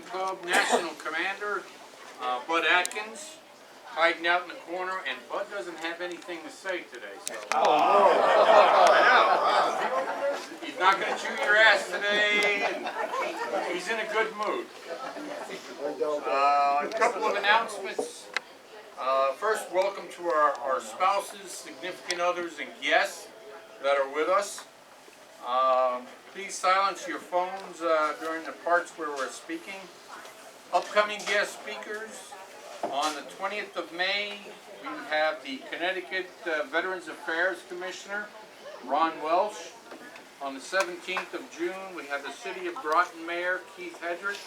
Club National Commander Bud Atkins hiding out in the corner, and Bud doesn't have anything to say today. So. He's not going to chew your ass today. And he's in a good mood. A couple of announcements. First, welcome to our spouses, significant others, and guests that are with us. Please silence your phones during the parts where we're speaking. Upcoming guest speakers. On the 20th of May, we have the Connecticut Veterans Affairs Commissioner, Ron Welsh. On the 17th of June, we have the City of Groton Mayor, Keith Hedrick.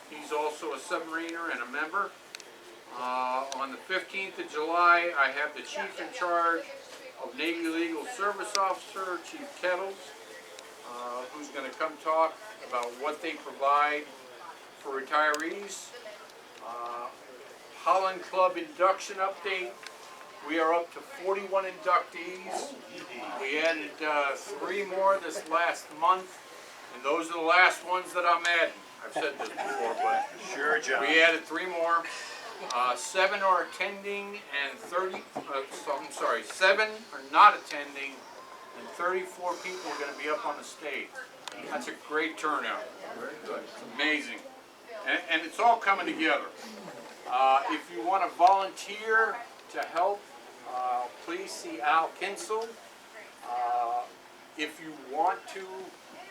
He's also a submariner and a member. On the 15th of July, I have the Chief in Charge of Navy Legal Service Officer, Chief Kettles, who's going to come talk about what they provide for retirees. Holland Club induction update. We are up to 41 inductees. We added 3 more this last month, and those are the last ones that I'm adding. I've said this before, but sure, John. We added 3 more. 7 are attending, and 7 are not attending, and 34 people are going to be up on the stage. That's a great turnout. Very good. It's amazing. And it's all coming together. If you want to volunteer to help, please see Al Kinsel. If you want to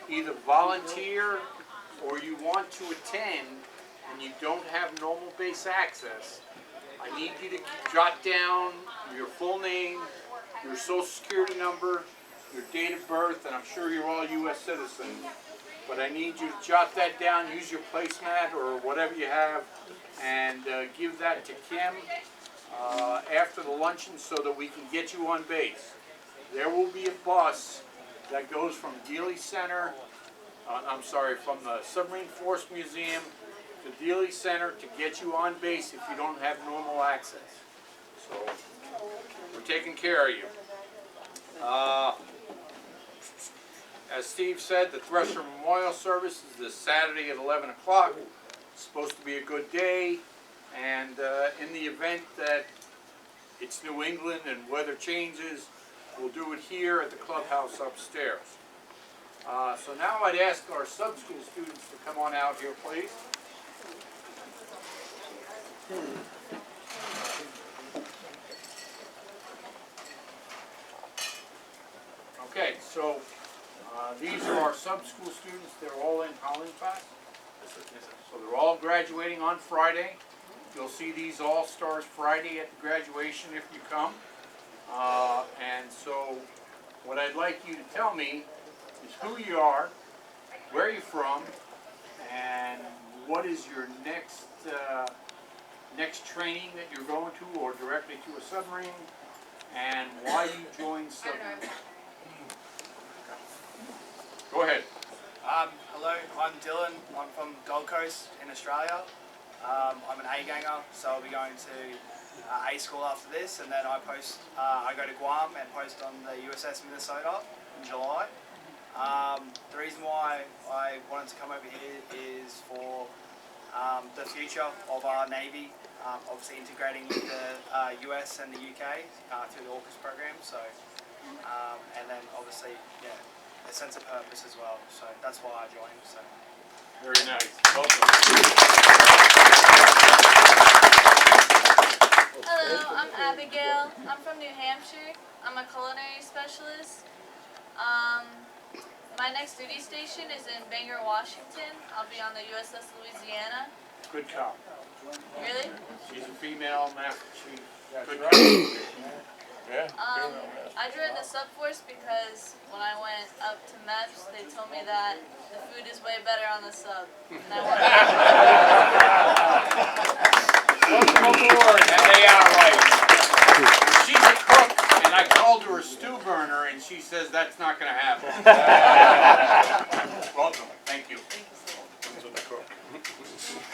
either volunteer or you want to attend and you don't have normal base access, I need you to jot down your full name, your social security number, your date of birth, and I'm sure you're all U.S. citizens, but I need you to jot that down, use your placemat or whatever you have, and give that to Kim after the luncheon so that we can get you on base. There will be a bus that goes from Dealey Center, from the Submarine Force Museum to Dealey Center to get you on base if you don't have normal access. So we're taking care of you. As Steve said, the Thresher Memorial Service is this Saturday at 11 o'clock. It's supposed to be a good day, and in the event that it's New England and weather changes, we'll do it here at the clubhouse upstairs. So now I'd ask our sub-school students to come on out here, please. Okay, so these are our sub-school students. They're all in Holland class. So they're all graduating on Friday. You'll see these All-Stars Friday at the graduation if you come. And so what I'd like you to tell me is who you are, where you're from, and what is your next training that you're going to or directly to a submarine, and why you joined submarine. I'm Dylan. I'm from Gold Coast in Australia. I'm an A-ganger, so I'll be going to A school after this, and then I go to Guam and post on the USS Minnesota in July. The reason why I wanted to come over here is for the future of our Navy, obviously integrating with the US and the UK through the AUKUS program. So, and then obviously, yeah, a sense of purpose as well. So that's why I joined. So. Very nice. Welcome. Hello, I'm Abigail. I'm from New Hampshire. I'm a culinary specialist. My next duty station is in Bangor, Washington. I'll be on the USS Louisiana. Good cop. Really? She's a female master chief. Good right. cop. Yeah. I joined the sub force because when I went up to MEPS, they told me that the food is way better on the sub. And I Welcome aboard, and they are right. She's a cook, and I called her a stew burner, and she says that's not going to happen. Welcome. Thank you.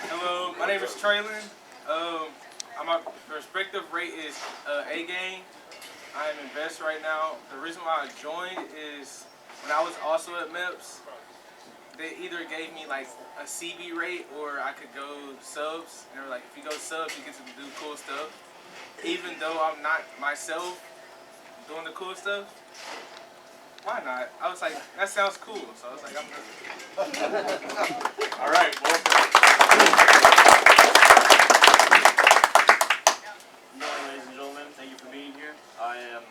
Hello, my name is Traylon. My perspective rate is A-game. I am in vest right now. The reason why I joined is when I was also at MEPS, they either gave me like a CB rate or I could go subs. And they were like, if you go subs, you get to do cool stuff. Even though I'm not myself doing the cool stuff, why not? I was like, that sounds cool. So I was like, I'm good. All right, welcome. Good morning, ladies and gentlemen. Thank you for being here. I am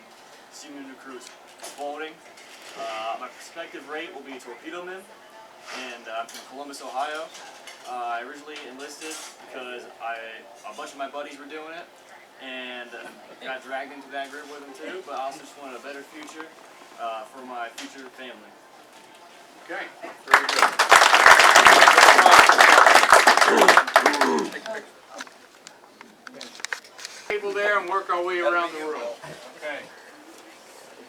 Seaman Recruit Boating. My prospective rate will be torpedo man, and I'm from Columbus, Ohio. I originally enlisted because a bunch of my buddies were doing it, and got dragged into that group with them too. But I also just wanted a better future for my future family. Okay, very good. Table there and work our way around the room. Okay.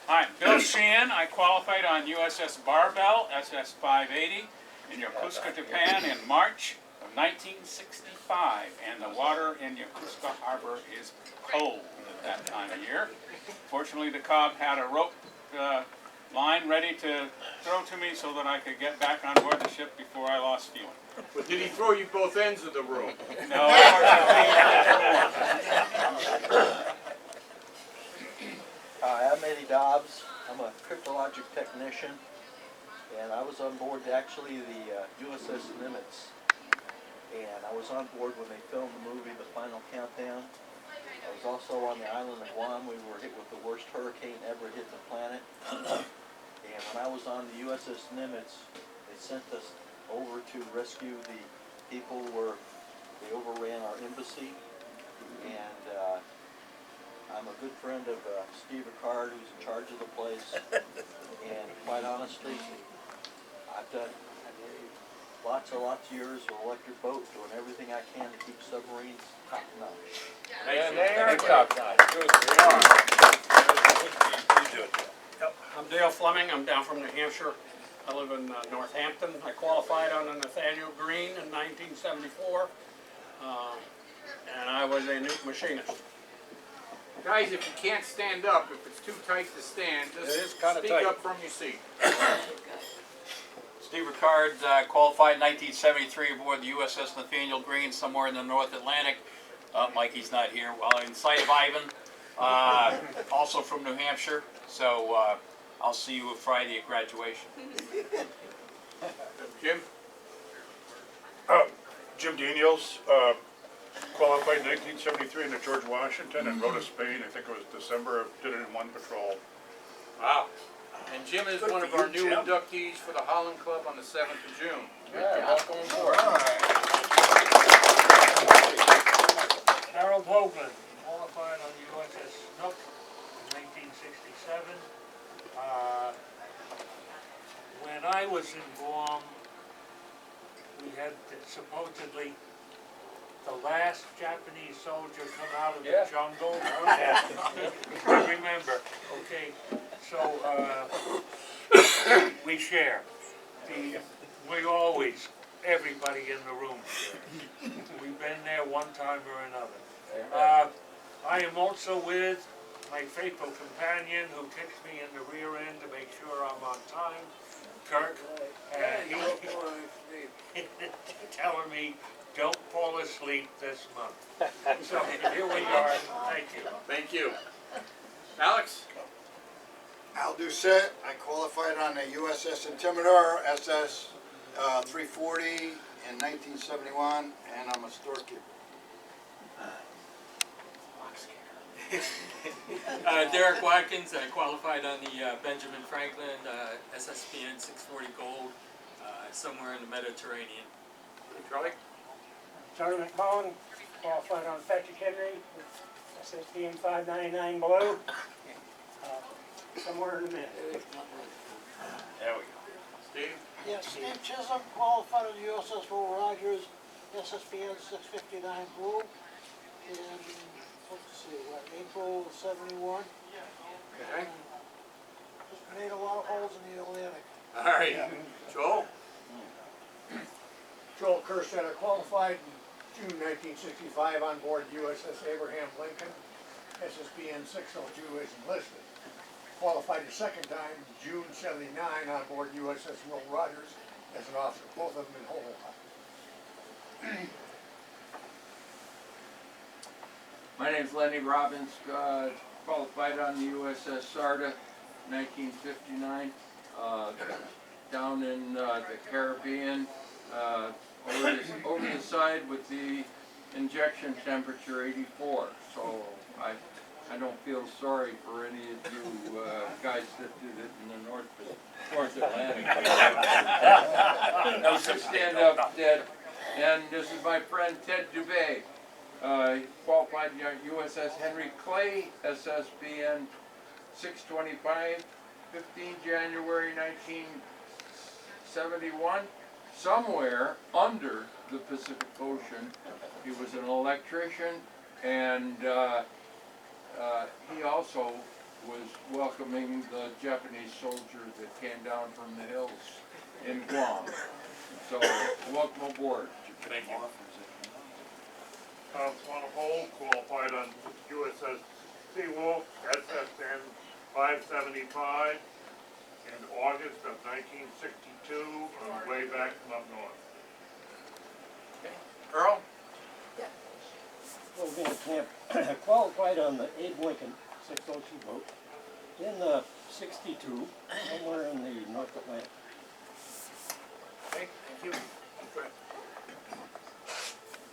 Hi, Bill Sheehan. I qualified on USS Barbell, SS 580, in Yokosuka, Japan in March of 1965. And the water in Yokosuka Harbor is cold at that time of year. Fortunately, the Cobb had a rope line ready to throw to me so that I could get back on board the ship before I lost fuel. But did he throw you both ends of the room? No, unfortunately. Hi, I'm Eddie Dobbs. I'm a cryptologic technician, and I was on board actually the USS Nimitz. And I was on board when they filmed the movie The Final Countdown. I was also on the island of Guam. We were hit with the worst hurricane ever hit the planet. And when I was on the USS Nimitz, they sent us over to rescue the people where they overran our embassy. And I'm a good friend of Steve Ricard, who's in charge of the place. And quite honestly, I've done lots of years of electric boat, doing everything I can to keep submarines top notch. And they are top notch. Good. They are. I'm Dale Fleming. I'm down from New Hampshire. I live in Northampton. I qualified on the Nathaniel Green in 1974, and I was a nuke machinist. Guys, if you can't stand up, if it's too tight to stand, just It is kinda speak tight. up from your seat. Steve Ricard qualified in 1973 aboard the USS Nathaniel Green somewhere in the North Atlantic. Mikey's not here. While in sight of Ivan, also from New Hampshire. So I'll see you Friday at graduation. Jim? Jim Daniels, qualified in 1973 in the George Washington and Rota, Spain. I think it was December. Did it in one patrol. Wow. And Jim is one of our new inductees for the Holland Club on the 7th of June. Yeah, welcome aboard. Harold Hoagland, qualified on the USS Snook in 1967. When I was in Guam, we had supposedly the last Japanese soldier come out of the jungle. I remember. Okay, so we share. We always, everybody in the room shares. We've been there one time or another. I am also with my faithful companion who kicks me in the rear end to make sure I'm on time, Kirk. He's telling me, don't fall asleep this month. So here we are. Thank you. Thank you. Alex? Al Doucette, I qualified on the USS Intimidator, SS 340 in 1971, and I'm a storekeeper. Derek Watkins, I qualified on the Benjamin Franklin SSPN 640 Gold, somewhere in the Mediterranean. Charlie? Charlie McMullen, qualified on Patrick Henry, SSPN 599 Blue, somewhere in the mid. There we go. Steve? Yes, Steve Chisholm, qualified on the USS Will Rogers, SSPN 659 Blue, in, let's see, what, April of '71. Okay. Just made a lot of holes in the Atlantic. All right. Joel? Joel Kerstead, I qualified in June 1965 on board USS Abraham Lincoln, SSPN 602 as enlisted. Qualified a second time, June '79 on board USS Will Rogers as an officer, both of them in Holland. My name's Lenny Robbins, qualified on the USS Sarda, 1959, down in the Caribbean, over the side with the injection temperature 84. So I don't feel sorry for any of you guys that did it in the North Atlantic. Now just stand up, Ted. And this is my friend Ted Dubay. Qualified USS Henry Clay, SSBN 625, 15 January 1971, somewhere under the Pacific Ocean. He was an electrician, and he also was welcoming the Japanese soldiers that came down from the hills in Guam. So, welcome aboard. Thank you. Swan Hole, qualified on USS Seawolf, SSN 575 in August of 1962, on the way back from up north. Earl? Well, being camp, qualified on the Abe Lincoln 602 boat in 62, somewhere in the North Atlantic. Okay, thank you.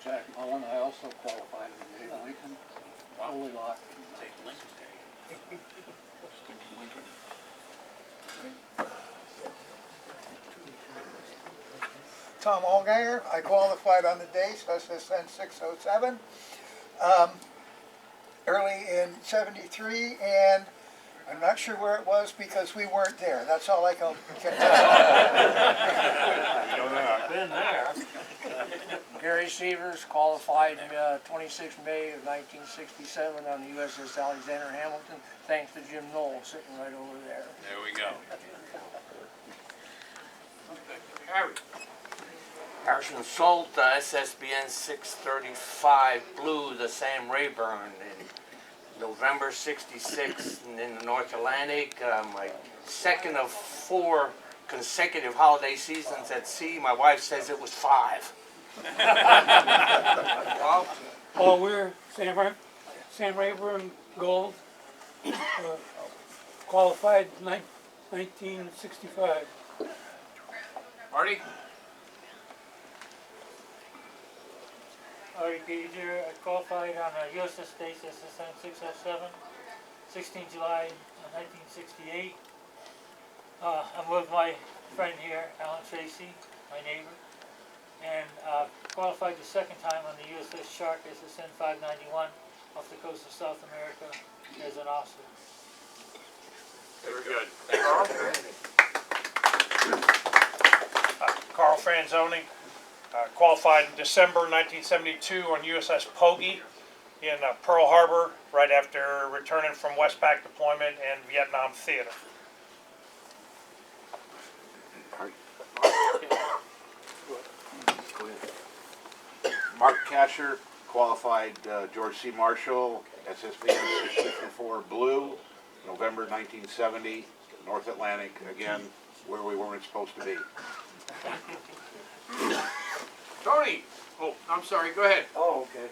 Jack Mullen, I also qualified in the Abe Lincoln, Holy Lock. Take Lincoln Day. Tom Allgaier, I qualified on the Dace, SSN 607, early in '73, and I'm not sure where it was because we weren't there. That's all I can tell you. Been there. Gary Severs, qualified 26 May of 1967 on the USS Alexander Hamilton, thanks to Jim Knoll sitting right over there. There we go. Harry? Harrison Salt, SSBN 635 Blue, the Sam Rayburn in November '66 in the North Atlantic. My second of 4 consecutive holiday seasons at sea. My wife says it was 5. Well, we're Sam Rayburn Gold, qualified 1965. Marty? Larry Gager, I qualified on USS Dace SSN 607, 16 July 1968. I'm with my friend here, Alan Tracy, my neighbor, and qualified the second time on the USS Shark SSN 591 off the coast of South America as an officer. Very good. Carl Franzoni, qualified in December 1972 on USS Pogey in Pearl Harbor, right after returning from Westpac deployment and Vietnam theater. Mark Casher, qualified George C. Marshall, SSBN 654 Blue, November 1970, North Atlantic, again, where we weren't supposed to be. Tony, oh, I'm sorry, go ahead. Oh, okay.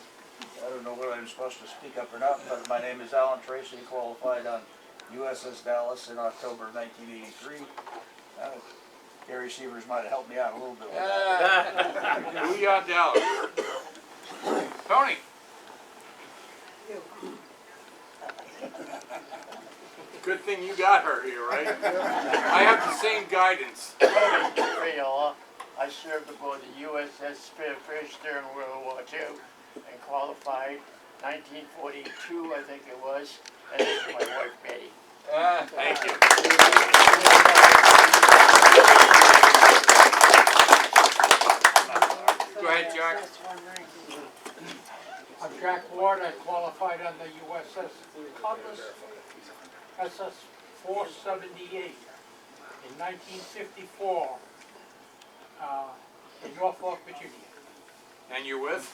I don't know whether I'm supposed to speak up or not, but my name is Alan Tracy, qualified on USS Dallas in October 1983. Gary Severs might have helped me out a little bit with that. Booyah, Dallas. Tony. Good thing you got her here, right? I have the same guidance. I served aboard the USS Spearfish during World War II and qualified 1942, I think it was, and this is my wife, Betty. Thank you. Go ahead, Jack. I'm Jack Ward. I qualified on the USS Cutlass, SS 478 in 1954 in Norfolk, Virginia. And you're with?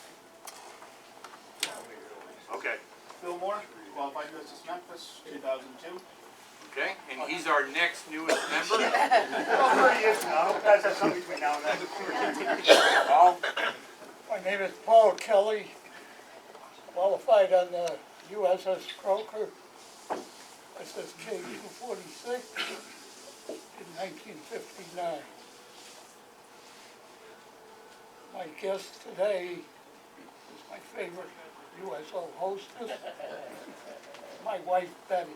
Okay. Phil Moore, qualified USS Memphis, 2002. Okay, and he's our next newest member. Well, 30 years now. Guys have something between now and then. Paul? My name is Paul Kelly, qualified on the USS Croker, SSK 246 in 1959. My guest today is my favorite USO hostess, my wife Betty.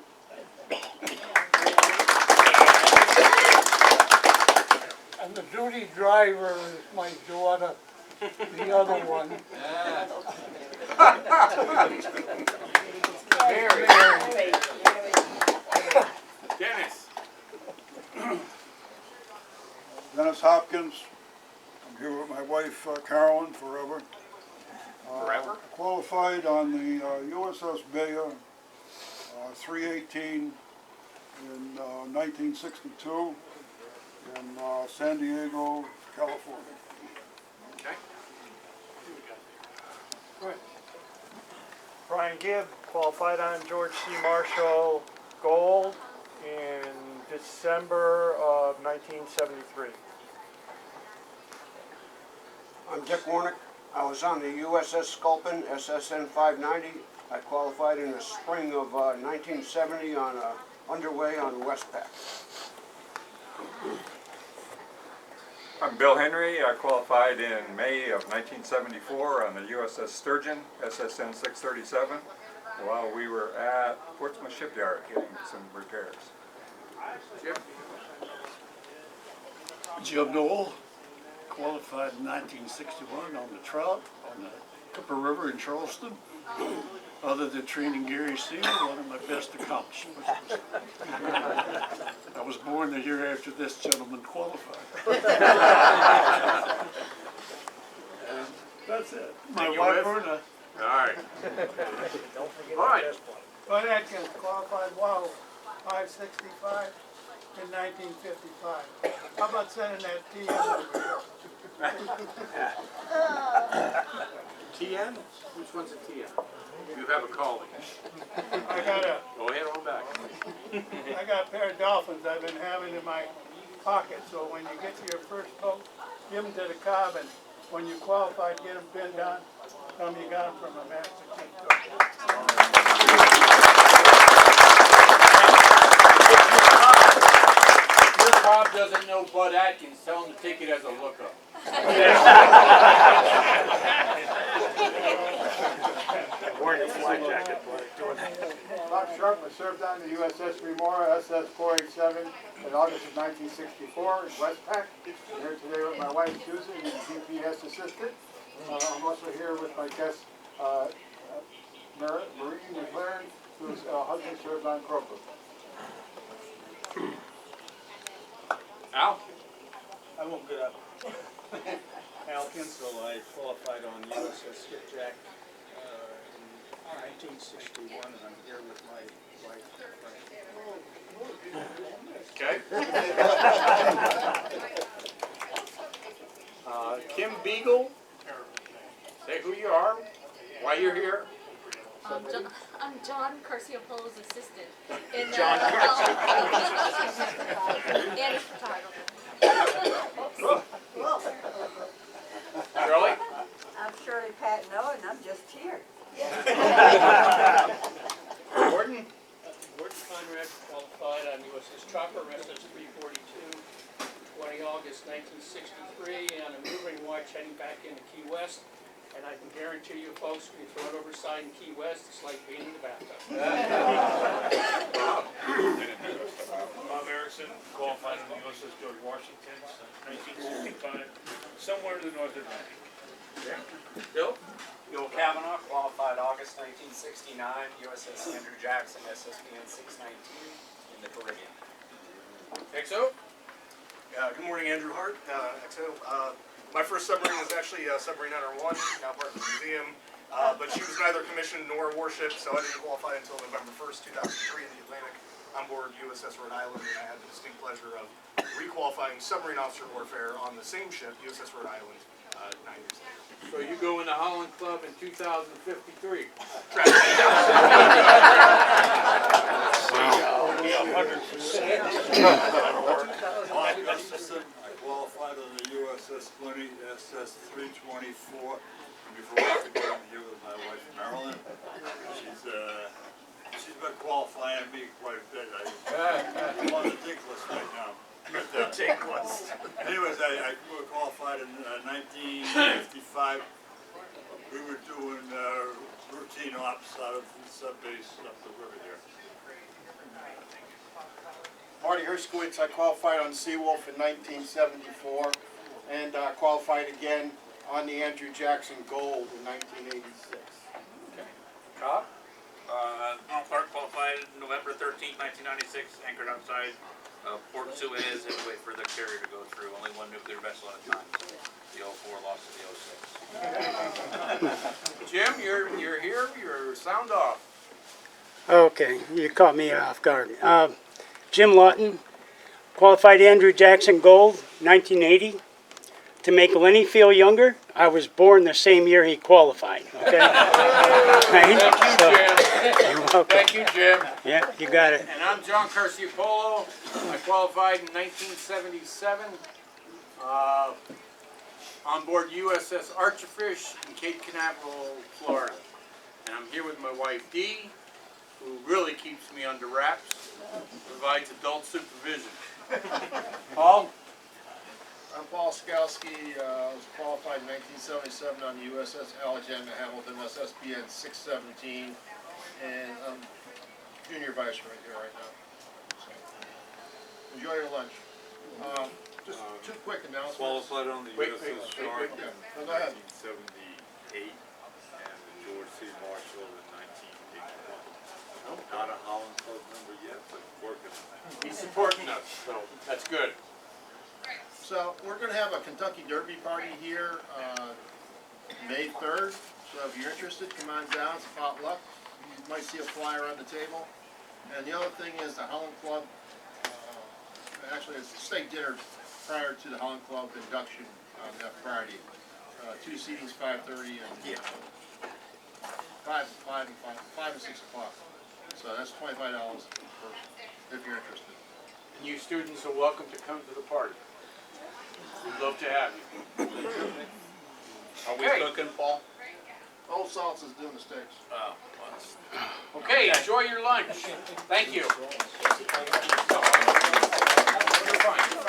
And the duty driver is my daughter, the other one. Mary. Dennis. Dennis Hopkins. I'm here with my wife Carolyn, forever. Forever? Qualified on the USS Bayer 318 in 1962 in San Diego, California. Okay. Brian Gibb, qualified on George C. Marshall Gold in December of 1973. I'm Dick Warnick. I was on the USS Sculpin, SSN 590. I qualified in the spring of 1970 on underway on Westpac. I'm Bill Henry. I qualified in May of 1974 on the USS Sturgeon, SSN 637, while we were at Portsmouth Shipyard getting some repairs. Jim? Jim Noel, qualified in 1961 on the Trout on the Cooper River in Charleston. Other than training Gary Seaver, one of my best accomplishments. I was born the year after this gentleman qualified. That's it. My wife, Verna. All right. Don't All right. Bud Atkins, qualified WOW 565 in 1955. How about sending that TN over here? TN? Which one's a TN? You have a calling. I got a Go ahead on back. I got a pair of dolphins I've been having in my pocket, so when you get to your first boat, give them to the cob, and when you qualify, get them pinned on, tell them you got them from a master Your cob doesn't know Bud Atkins, tell him to take it as a lookup. Wearing a flight jacket. Bob Sharp, I served on the USS Remora, SS 487 in August of 1964 in Westpac. I'm here today with my wife Susan and GPS assistant. I'm also here with my guest Marie McLaren, whose husband served on Croker. Al? I won't get up. Al Kinsel, I qualified on USS Skipjack in 1961, and I'm here with my wife. Okay. Kim Beagle. Say who Garcia-Polo's assistant in John and his photographer. Shirley? I'm Shirley Patino, and I'm just here. Gordon? Gordon Conrad qualified on USS Chopper, SS 342, 20 August 1963, on a maneuvering watch heading back into Key West. And I can guarantee you folks, when you throw it overside in Key West, it's like being in the bathtub. Bob Erickson, qualified on the USS George Washington, 1965, somewhere to the north of Atlantic. Bill? Bill Kavanaugh, qualified August 1969, USS Andrew Jackson, SSBN 619, in the Caribbean. XO? Good morning, Andrew Hart, XO. My first submarine was actually Submarine Hunter 1, now part of the museum, but she was neither commissioned nor a warship, so I didn't qualify until November 1st, 2003 in the Atlantic on board USS Rhode Island, and I had the distinct pleasure of requalifying submarine officer warfare on the same ship, USS Rhode Island, 9 years later. So you go in the Holland Club in 2053. Mark Gustafson, I qualified on the USS Flint, SS 324. Before I forget, I'm here with my wife Marilyn. She's been qualifying me quite a bit. I'm on the dick list right now. Anyways, I qualified in 1955. We were doing routine ops out of the sub-base up the river here. Marty Herskowitz, I qualified on Seawolf in 1974 and qualified again on the Andrew Jackson Gold in 1986. Cobb? Tom Clark qualified November 13, 1996, anchored outside Port Suez and wait for the carrier to go through. Only one nuclear vessel at a time. The 04 lost to the 06. Jim, you're here. You're sound off. Okay, you caught me off guard. Jim Lawton, qualified Andrew Jackson Gold, 1980. To make Lenny feel younger, I was born the same year he qualified. Okay. Thank you, Jim. You're welcome. Thank you, Jim. Yeah, you got it. And I'm John Garcia-Polo. I qualified in 1977 on board USS Archerfish in Cape Canaveral, Florida. And I'm here with my wife Dee, who really keeps me under wraps, provides adult supervision. Paul? I'm Paul Skalski. I was qualified in 1977 on the USS Alexander Hamilton, SSBN 617, and I'm junior vice right here right now. So, enjoy your lunch. Just two quick announcements. Qualified on the USS Shark in Go ahead. 1978 and the George C. Marshall in 1981. Not a Holland Club member yet, but working on that. He's supporting us, so that's good. So we're going to have a Kentucky Derby party here May 3rd. So if you're interested, come on down. It's a potluck. You might see a flyer on the table. And the other thing is the Holland Club. Actually, it's a steak dinner prior to the Holland Club induction on that Friday. Two seatings, 5:30 and 5 and 6 o'clock. So that's $25 per person if you're interested. And you students are welcome to come to the party. We'd love to have you. Are we cooking, Paul? Old Salts is doing the steaks. Okay, enjoy your lunch. Thank you. You're fine.